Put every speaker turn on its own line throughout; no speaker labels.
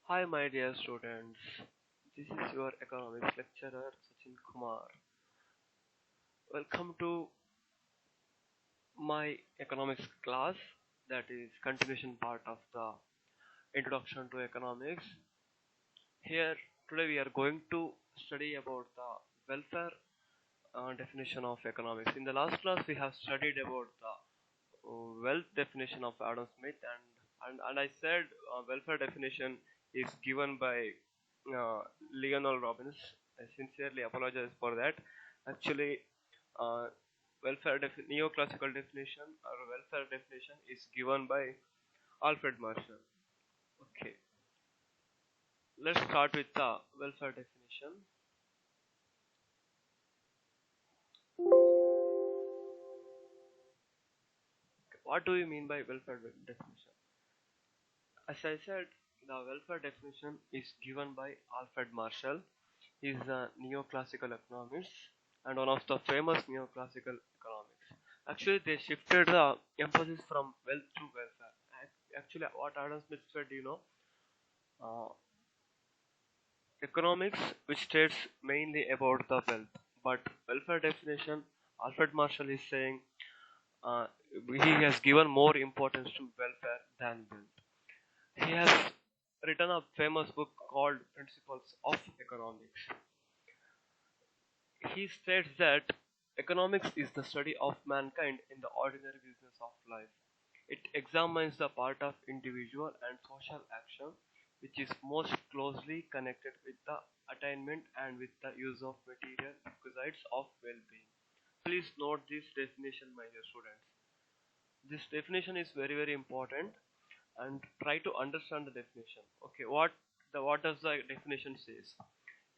Hi, my dear students. This is your economics lecturer Sachin Kumar. Welcome to my economics class, that is continuation part of the introduction to economics. Here today we are going to study about the welfare definition of economics. In the last class we have studied about the wealth definition of Adam Smith, and I said welfare definition is given by Lionel Robbins. I sincerely apologize for that. Actually, uh, neoclassical definition or welfare definition is given by Alfred Marshall. Okay, let's start with the welfare definition. What do you mean by welfare definition? As I said, the welfare definition is given by Alfred Marshall. He is a neoclassical economist and one of the famous neoclassical economics. Actually, they shifted the emphasis from wealth to welfare. Actually, what Adam Smith said, uh, economics, which states mainly about the wealth, but welfare definition, Alfred Marshall is saying uh, he has given more importance to welfare than wealth. He has written a famous book called Principles of Economics. He states that economics is the study of mankind in the ordinary business of life. It examines the part of individual and social action which is most closely connected with the attainment and with the use of material requisites of well-being. Please note this definition, my dear students. This definition is very important, and try to understand the definition. Okay, what does the definition says?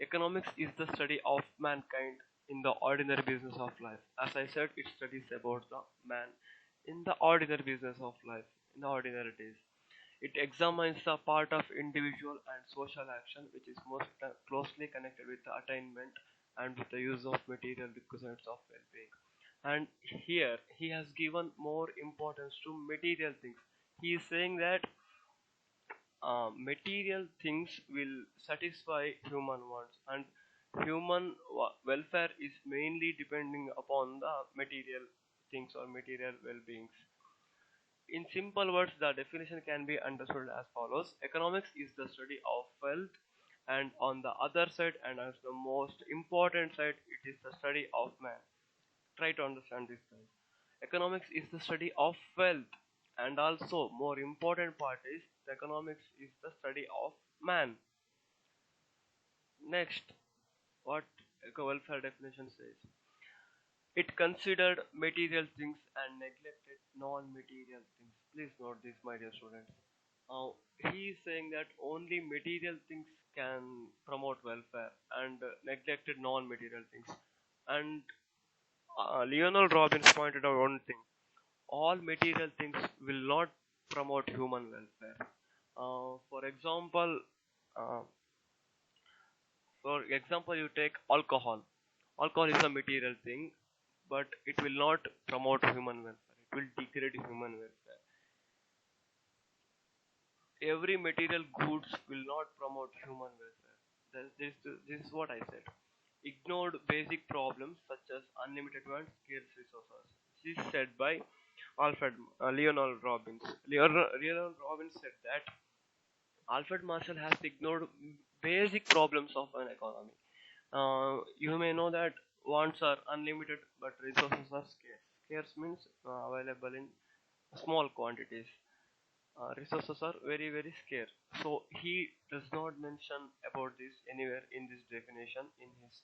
Economics is the study of mankind in the ordinary business of life. As I said, it studies about the man in the ordinary business of life, in the ordinary days. It examines the part of individual and social action which is most closely connected with the attainment and with the use of material requisites of well-being. And here he has given more importance to material things. He is saying that material things will satisfy human wants, and welfare is mainly depending upon the material things or material well-beings. In simple words, the definition can be understood as follows: economics is the study of wealth, and on the other side, and as the most important side, it is the study of man. Try to understand this, guys. Economics is the study of wealth, and also more important part is the economics is the study of man. Next, what welfare definition says: it considered material things and neglected non-material things. Please note this, my dear students. He is saying that only material things can promote welfare and neglected non-material things. And Lionel Robbins pointed out one thing: all material things will not promote human welfare. Uh, for example, you take alcohol. Alcohol is a material thing, but it will not promote human welfare. It will degrade human welfare. Every material goods will not promote human welfare. This is what I said. Ignored basic problems such as unlimited and scarce resources. This is said by Lionel Robbins. Lionel Robbins said that Alfred Marshall has ignored basic problems of an economy. You may know that wants are unlimited, but resources are scarce. Scarce means available in small quantities. Resources are very scarce. So he does not mention about this anywhere in this definition, in his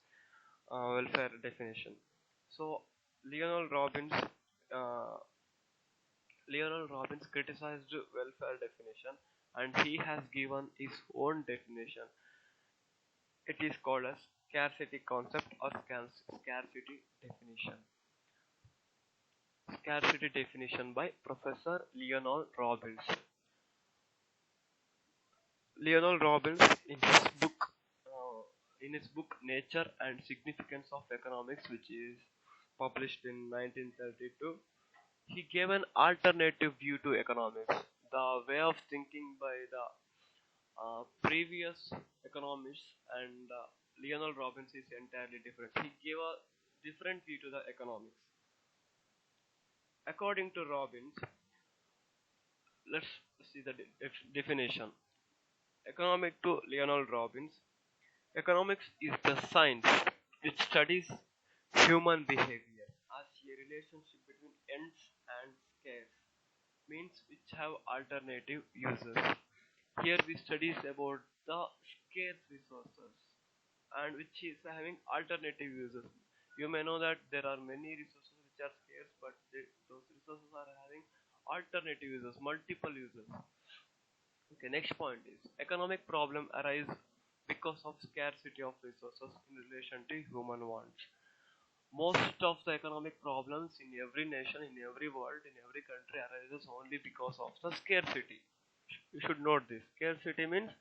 welfare definition. So Lionel Robbins, uh, Lionel Robbins criticized welfare definition, and he has given his own definition. It is called as scarcity concept or scarcity definition. Scarcity definition by Professor Lionel Robbins. Lionel Robbins, in his book Nature and Significance of Economics, which is published in 1932, he gave an alternative view to economics. The way of thinking by the previous economists and Lionel Robbins is entirely different. He gave a different view to the economics. According to Robbins, let's see the definition. Economic to Lionel Robbins, economics is the science which studies human behavior as a relationship between ends and scarce, means which have alternative uses. Here we studies about the scarce resources and which is having alternative uses. You may know that there are many resources which are scarce, but those resources are having alternative uses, multiple uses. Okay, next point is economic problem arise because of scarcity of resources in relation to human wants. Most of the economic problems in every nation, in every world, in every country arises only because of the scarcity. You should note this. Scarcity means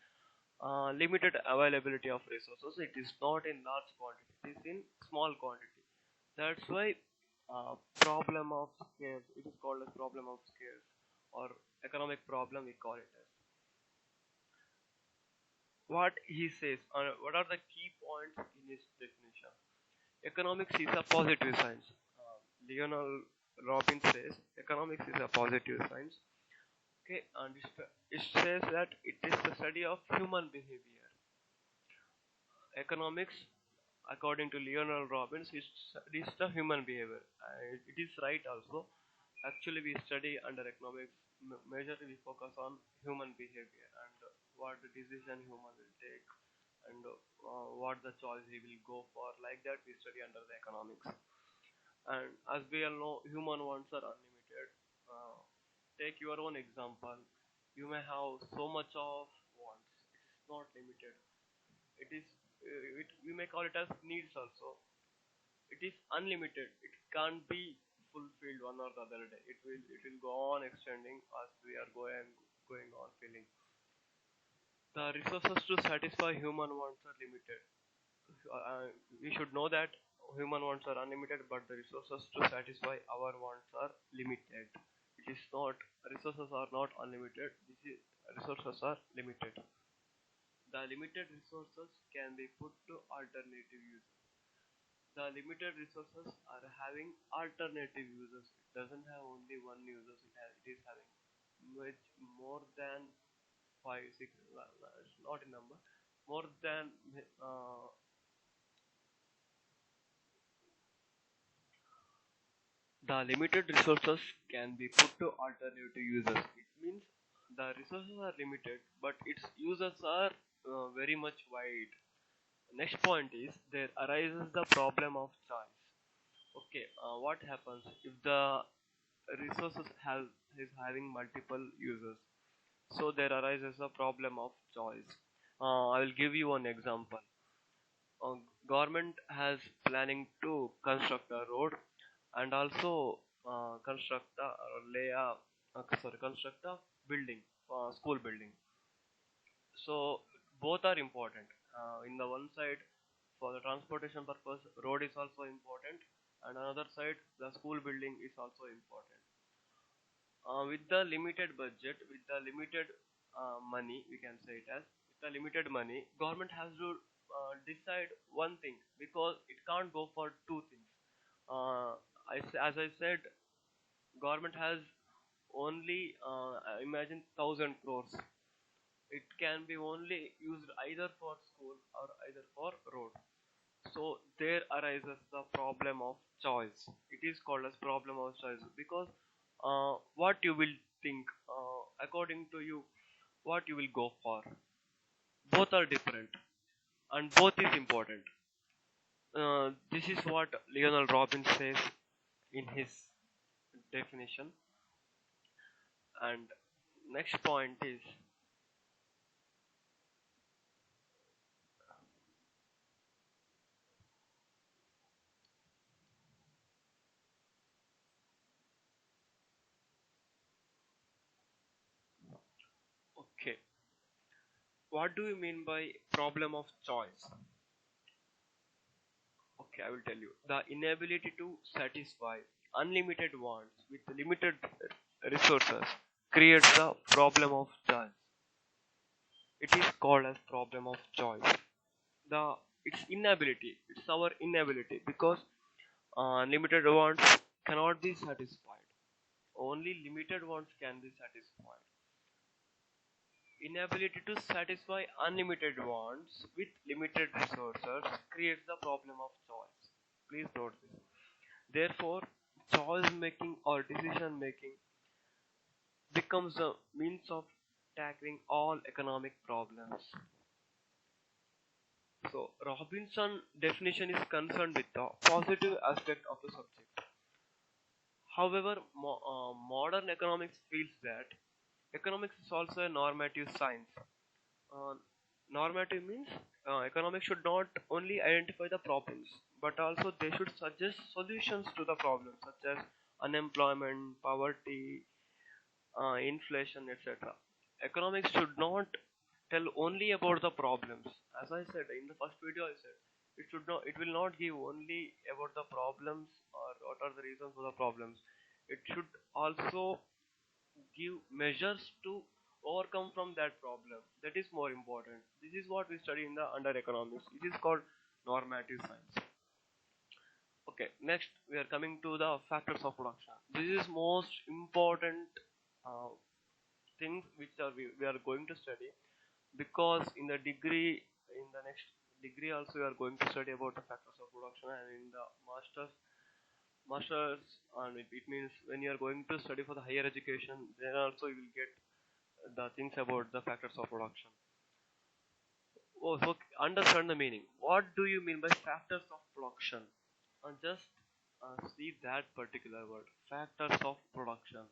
limited availability of resources. It is not in large quantity. It is in small quantity. That's why problem of scarce. It is called as problem of scarce or economic problem. We call it as. What he says. What are the key points in his definition? Economics is a positive science. Lionel Robbins says economics is a positive science. Okay, and it says that it is the study of human behavior. Economics, according to Lionel Robbins, is the human behavior. It is right also. Actually, we study under economics, majorly we focus on human behavior and what the decision human will take and what the choice he will go for. Like that, we study under the economics. And as we all know, human wants are unlimited. Uh, Take your own example. You may have so much of wants. It is not limited. It is. We may call it as needs also. It is unlimited. It can't be fulfilled one or the other day. It will go on extending as we are going on filling. The resources to satisfy human wants are limited. We should know that human wants are unlimited, but the resources to satisfy our wants are limited. It is not, resources are not unlimited. Resources are limited. The limited resources can be put to alternative uses. The limited resources are having alternative uses. It doesn't have only one uses. It is having much more than five, six. It's not a number. More than the limited resources can be put to alternative uses. It means the resources are limited, but its uses are very much wide. Next point is there arises the problem of choice. Okay, what happens if the resources have is having multiple users? So there arises a problem of choice. I will give you an example. uh, Government has planning to construct a road and also lay a construct a building, school building. So both are important. In the one side, for the transportation purpose, road is also important, and another side, the school building is also important. With the limited budget, with the limited money, we can say it as with the limited money, government has to decide one thing because it can't go for two things. Uh, as I said, government has only imagine 1,000 crores. It can be only used either for school or either for road. So there arises the problem of choice. It is called as problem of choice because what you will think, according to you, what you will go for. Both are different and both is important. This is what Lionel Robbins says in his definition. And next point is okay. What do you mean by problem of choice? Okay, I will tell you. The inability to satisfy unlimited wants with limited resources creates the problem of choice. It is called as problem of choice. The It's inability. It's our inability because limited wants cannot be satisfied. Only limited wants can be satisfied. Inability to satisfy unlimited wants with limited resources creates the problem of choice. Please note this. Therefore, choice making or decision making becomes a means of tackling all economic problems. So, Robinson definition is concerned with the positive aspect of the subject. However, modern economics feels that economics is also a normative science. Uh, Normative means economics should not only identify the problems, but also they should suggest solutions to the problems such as unemployment, poverty, inflation, etc. Economics should not tell only about the problems. As I said in the first video, I said it will not give only about the problems or what are the reasons for the problems. It should also give measures to overcome from that problem. That is more important. This is what we study in the under economics. It is called normative science. Okay, next we are coming to the factors of production. This is most important uh, things which we are going to study, because in the degree, in the next degree also we are going to study about the factors of production, and in the masters, and it means when you are going to study for the higher education, then also you will get the things about the factors of production. Oh, so understand the meaning. What do you mean by factors of production? Just see that particular word, factors of production.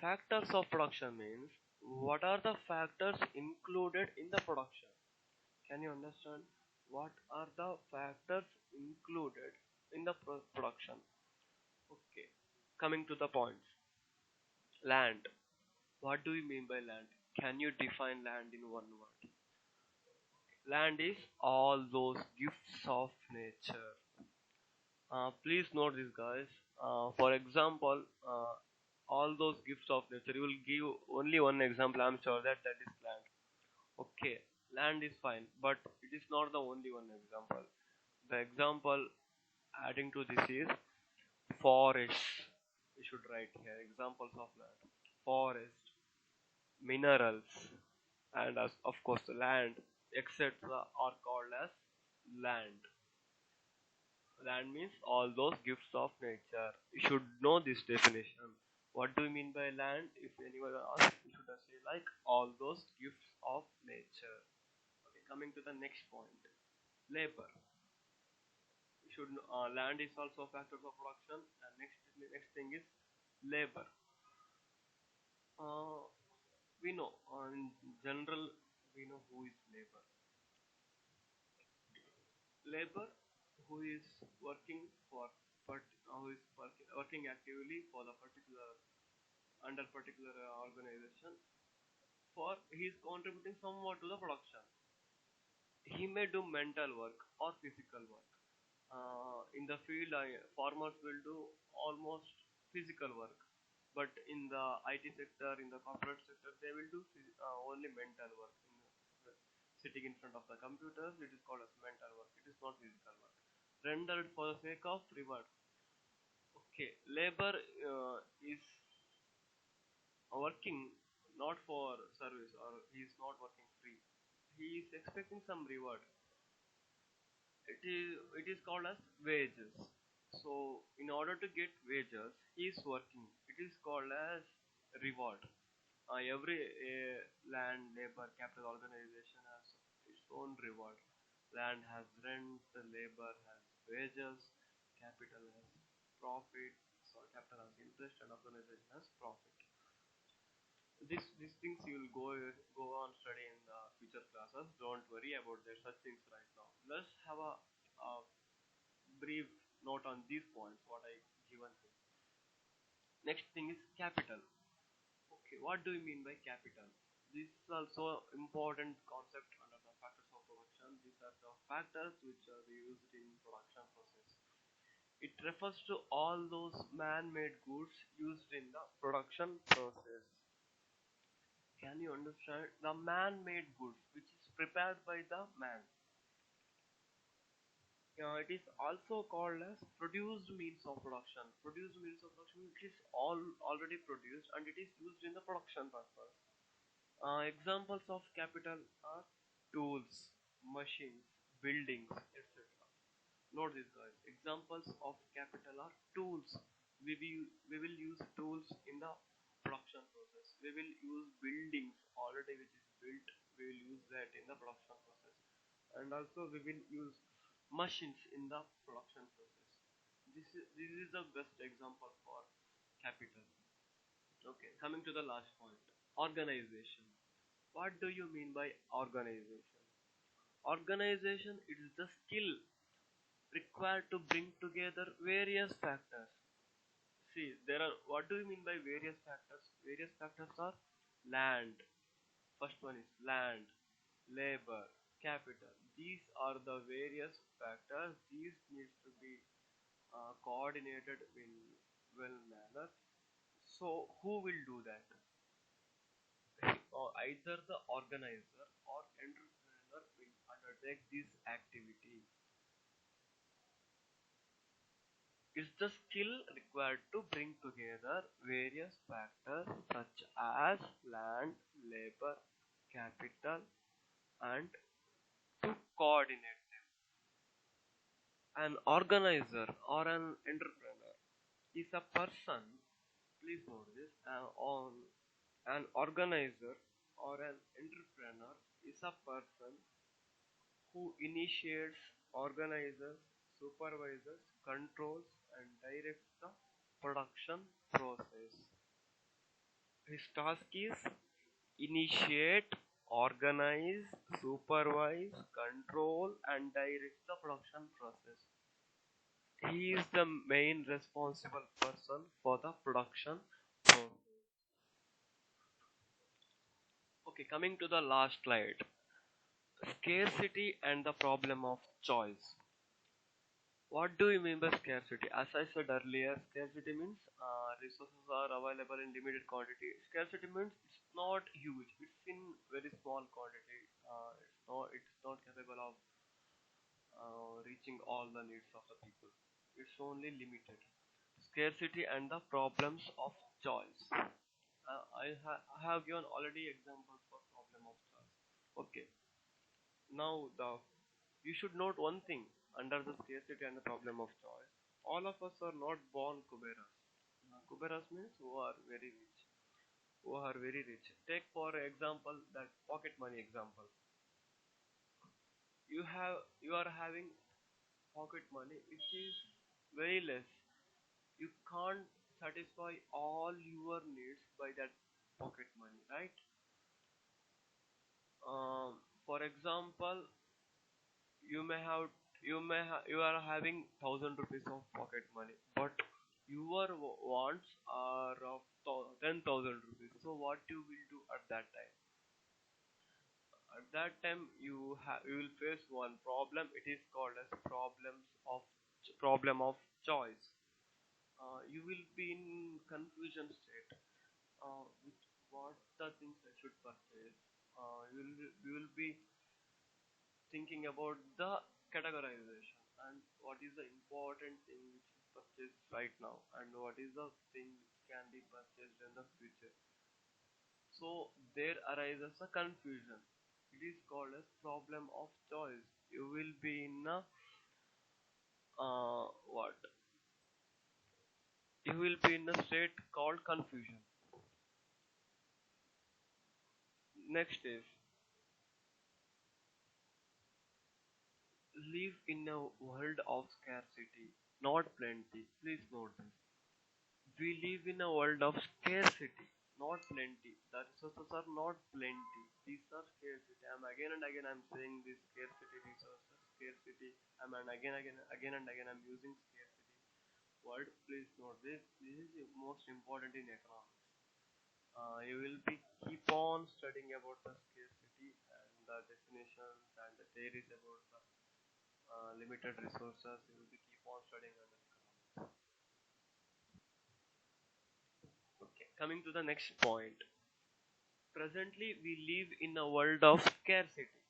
Factors of production means what are the factors included in the production? Can you understand? What are the factors included in the production? Okay, coming to the points. Land. What do you mean by land? Can you define land in one word? Land is all those gifts of nature. Please note this, guys. For example, all those gifts of nature. You will give only one example. I'm sure that is land. Okay, land is fine, but it is not the only one example. The example adding to this is forest. We should write here examples of land. Forest, minerals, and as of course the land, etc. are called as land. Land means all those gifts of nature. You should know this definition. What do you mean by land? If anyone asks, you should say like all those gifts of nature. Okay, coming to the next point, labor. You should land is also a factor for production. And next thing is labor. Uh, we know in general we know who is labor. Labor who is working for who is working actively for the particular under particular organization, for he is contributing somewhat to the production. He may do mental work or physical work. In the field, farmers will do almost physical work, but in the IT sector, in the corporate sector, they will do only mental work. Sitting in front of the computers, it is called as mental work. It is not physical work. Rendered for the sake of reward. Okay, labor is working not for service, or he is not working free. He is expecting some reward. It is called as wages. So in order to get wages, he is working. It is called as reward. Every land, labor, capital organization has its own reward. Land has rent, labor has wages, capital has profit, so capital has interest, and organization has profit. These things you will go on study in the future classes. Don't worry about their such things right now. Let's have a brief note on these points. What I given here. Next thing is capital. Okay, what do you mean by capital? This is also important concept under the factors of production. These are the factors which are used in production process. It refers to all those man-made goods used in the production process. Can you understand? The man-made goods, which is prepared by the man. It is also called as produced means of production. Produced means of production, which is all already produced and it is used in the production purpose. Examples of capital are tools, machines, buildings, etc. Note this, guys. Examples of capital are tools. We will use tools in the production process. We will use buildings already which is built. We will use that in the production process. And also we will use machines in the production process. This is the best example for capital. Okay, coming to the last point. Organization. What do you mean by organization? Organization is the skill required to bring together various factors. See, there are, what do you mean by various factors? Various factors are land. First one is land, labor, capital. These are the various factors. These needs to be coordinated in well manner. So who will do that? Or either the organizer or entrepreneur will undertake this activity. Is the skill required to bring together various factors such as land, labor, capital, and to coordinate them. An organizer or an entrepreneur is a person, please note this, an organizer or an entrepreneur is a person who initiates, organizes, supervises, controls, and directs the production process. His task is initiate, organize, supervise, control, and direct the production process. He is the main responsible person for the production process. Okay, coming to the last slide. Scarcity and the problem of choice. What do you mean by scarcity? As I said earlier, scarcity means resources are available in limited quantity. Scarcity means it's not huge; it's in very small quantity. It's not capable of reaching all the needs of the people. It's only limited. Scarcity and the problems of choice. I have given already examples for problem of choice. Okay. Now you should note one thing under the scarcity and the problem of choice. All of us are not born Kuberas. Kuberas means who are very rich. Who are very rich. Take for example that pocket money example. You are having pocket money which is very less. You can't satisfy all your needs by that pocket money, right? For example, you may have you are having 1,000 rupees of pocket money, but your wants are of 10,000 rupees. So what you will do at that time? At that time you will face one problem. It is called as problem of choice. You will be in confusion state. With what the things I should purchase. You will be thinking about the categorization and what is the important thing which is purchased right now and what is the thing which can be purchased in the future. So there arises a confusion. It is called as problem of choice. You will be in a what? You will be in a state called confusion. Next is live in a world of scarcity, not plenty. Please note this. We live in a world of scarcity, not plenty. The resources are not plenty. These are scarcity. I'm saying this scarcity resources, scarcity. Again I'm using scarcity word. Please note this. This is the most important in economics. You will be keep on studying about the scarcity and the definitions and the theories about the limited resources. You will be keep on studying under economics. Okay, coming to the next point. Presently, we live in a world of scarcity.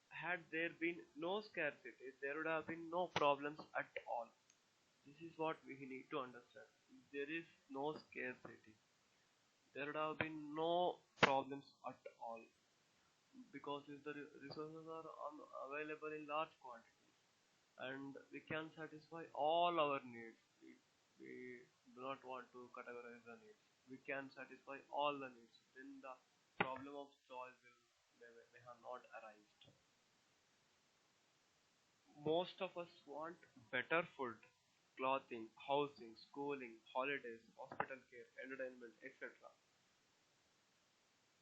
Had there been no scarcity, there would have been no problems at all. This is what we need to understand. If there is no scarcity, there would have been no problems at all, because if the resources are available in large quantities and we can satisfy all our needs, we do not want to categorize the needs. We can satisfy all the needs. Then the problem of choice may have not arisen. Most of us want better food, clothing, housing, schooling, holidays, hospital care, entertainment, etc.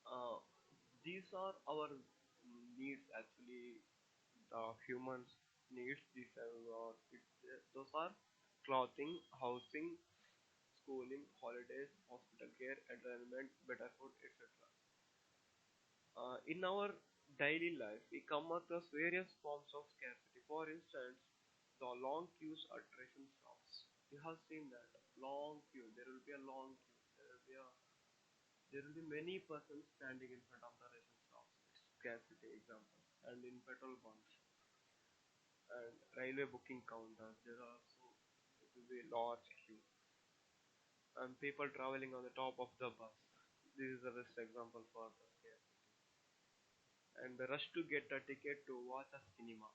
Uh, these are our needs actually. The humans needs these those are clothing, housing, schooling, holidays, hospital care, entertainment, better food, etc. In our daily life, we come across various forms of scarcity. For instance, the long queues at ration shops. You have seen that long queue. There will be a long queue. There will be many persons standing in front of the ration shops. It's scarcity example. And in petrol bunks and railway booking counters, there are also it will be large queue and people traveling on the top of the bus. This is the best example for the scarcity. And the rush to get a ticket to watch a cinema.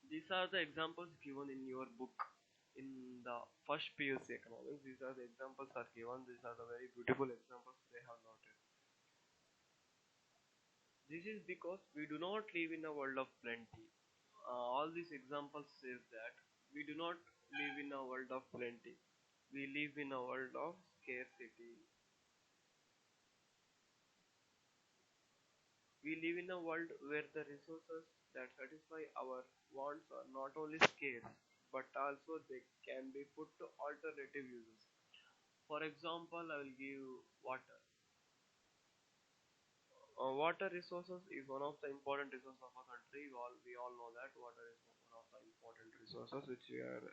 These are the examples given in your book in the first PUC economics. These are the examples are given. These are the very beautiful examples they have noted. This is because we do not live in a world of plenty. All these examples says that we do not live in a world of plenty. We live in a world of scarcity. We live in a world where the resources that satisfy our wants are not only scarce, but also they can be put to alternative uses. For example, I will give water. Water resources is one of the important resources of a country. We all know that water is one of the important resources which we are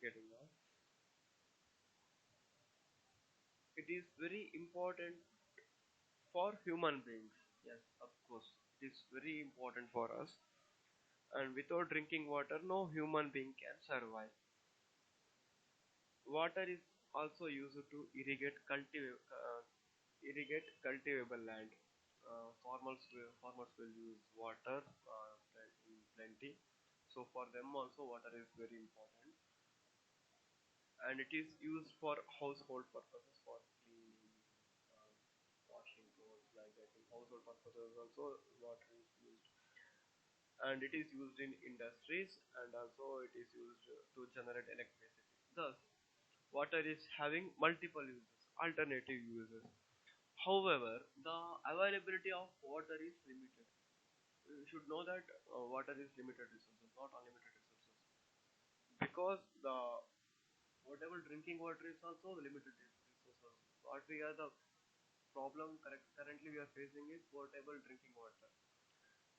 getting now. It is very important for human beings. Yes, of course, it is very important for us. And without drinking water, no human being can survive. Water is also used to irrigate cultivable land. Farmers will use water in plenty. So for them also water is very important, and it is used for household purposes for cleaning, uh, washing clothes like that. In household purposes also water is used, and it is used in industries, and also it is used to generate electricity. Thus, water is having multiple uses, alternative uses. However, the availability of water is limited. You should know that water is limited resources, not unlimited resources, because the potable drinking water is also limited resources. What we are the problem currently we are facing is potable drinking water.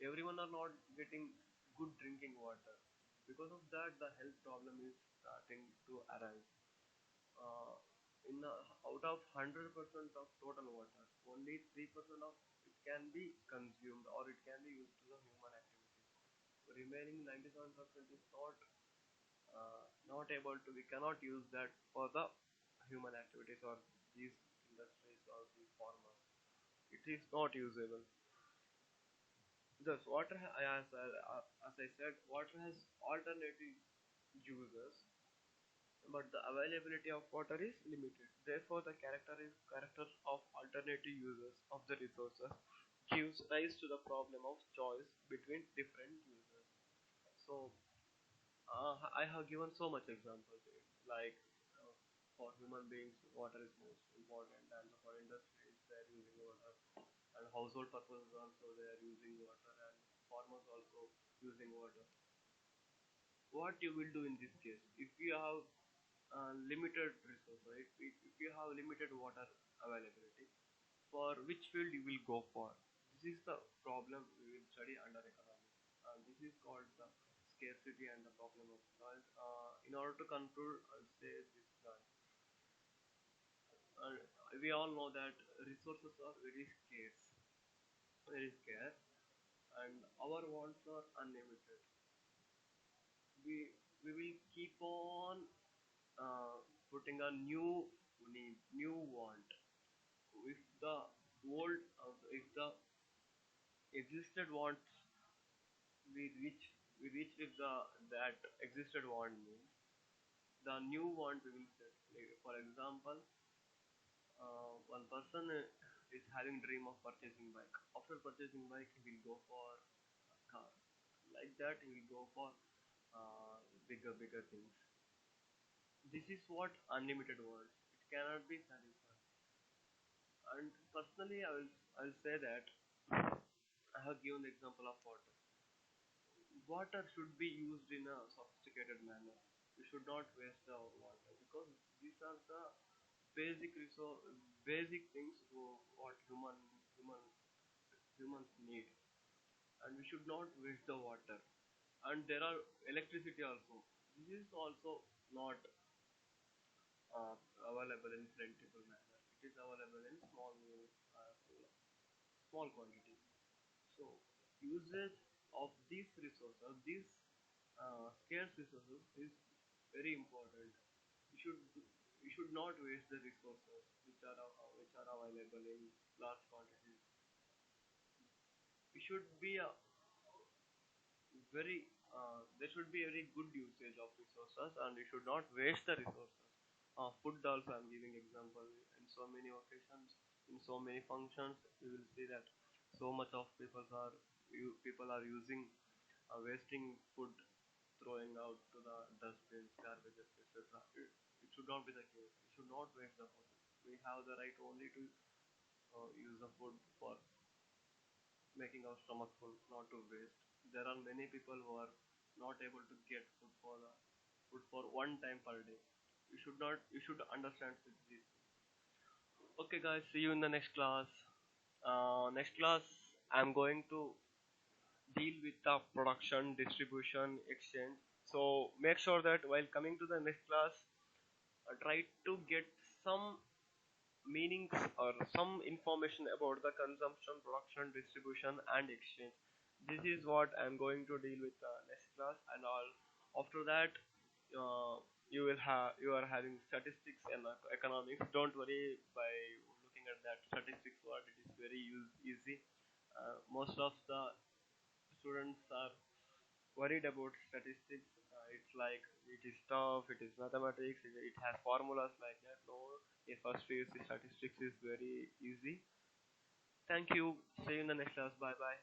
Everyone are not getting good drinking water. Because of that, the health problem is starting to arise. Uh, out of 100% of total water, only 3% of it can be consumed or it can be used to the human activities. Remaining 97% is not able to. We cannot use that for the human activities or these industries or these farmers. It is not usable. Thus, as I said, water has alternative uses, but the availability of water is limited. Therefore, the character of alternative uses of the resources gives rise to the problem of choice between different users. So, I have given so much examples here. Like uh, for human beings, water is most important, and for industries, they are using water, and household purposes also they are using water, and farmers also using water. What you will do in this case if you have limited resource, right? If you have limited water availability, for which field you will go for? This is the problem we will study under economics. This is called the scarcity and the problem of choice. In order to conclude, I'll say this. we all know that resources are very scarce, and our wants are unlimited. We will keep on putting a new need, new want. If the if the existed wants we reach, we reach with the that existed want means the new want we will set. Like, for example, one person is having dream of purchasing bike. After purchasing bike, he will go for a car. Like that, he will go for bigger things. This is what unlimited wants. It cannot be satisfied. And personally, I will say that I have given the example of water. Water should be used in a sophisticated manner. We should not waste the water because these are the basic resource, basic things what human humans need, and we should not waste the water. And there are electricity also. This is also not available in plentiful manner. It is available in small quantity. So usage of these resources, of these scarce resources, is very important. We should not waste the resources which are available in large quantities. We should be a very there should be a very good usage of resources, and we should not waste the resources. Food also, I'm giving example. In so many occasions, in so many functions, we will see that so much of people are using wasting food, throwing out to the dustbins, garbages, etc. It should not be the case. We should not waste the food. We have the right only to use the food for making our stomach full, not to waste. There are many people who are not able to get food for one time per day. You should not. You should understand this. Okay, guys. See you in the next class. Next class, I'm going to deal with the production, distribution, exchange. So make sure that while coming to the next class, try to get some meanings or some information about the consumption, production, distribution, and exchange. This is what I'm going to deal with next class, and all. After that, you are having statistics and economics. Don't worry by looking at that statistics word. It is very easy. Most of the students are worried about statistics. It's like it is tough, it is mathematics, it has formulas like that. No, a first PUC statistics is very easy. Thank you. See you in the next class. Bye bye.